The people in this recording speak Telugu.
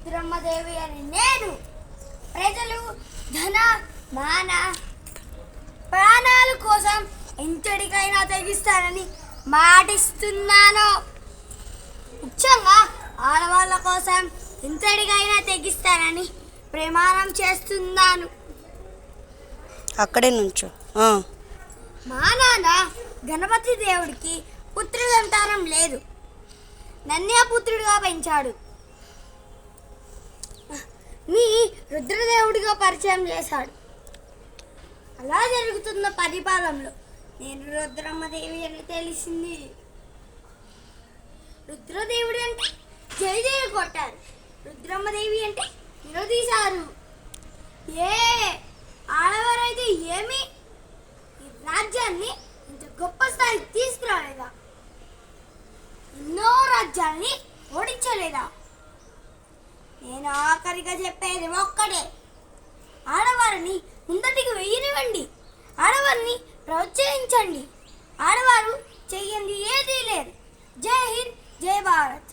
రుద్రమ్మదేవి అని నేను ప్రజలు ధన మాన ప్రాణాల కోసం ఎంతటికైనా తెగిస్తానని మాటిస్తున్నాను. ముఖ్యంగా ఆడవాళ్ళ కోసం ఎంతటికైనా తెగిస్తానని ప్రమాణం చేస్తున్నాను. అక్కడే నుంచో. మా నాన్న గణపతి దేవుడికి పుత్ర సంతానం లేదు, నన్నే పుత్రుడిగా పెంచాడు. మీ రుద్రదేవుడిగా పరిచయం చేశాడు. అలా జరుగుతున్న పరిపాలనలో నేను రుద్రమ్మదేవి అని తెలిసింది. రుద్రదేవుడు అంటే జై జయ కొట్టారు, రుద్రమ్మదేవి అంటే నిలదీశారు. ఏ ఆడవారైతే ఏమి ఈ రాజ్యాన్ని ఇంత గొప్ప స్థాయికి తీసుకురాలేదా? ఎన్నో రాజ్యాల్ని ఓడించలేదా? నేను ఆఖరిగా చెప్పేది ఒక్కటే, ఆడవారిని ముందటికి వెయ్యనివ్వండి, ఆడవారిని ప్రోత్సహించండి. ఆడవారు చెయ్యండి ఏదీ లేదు. జై హింద్, జై భారత్.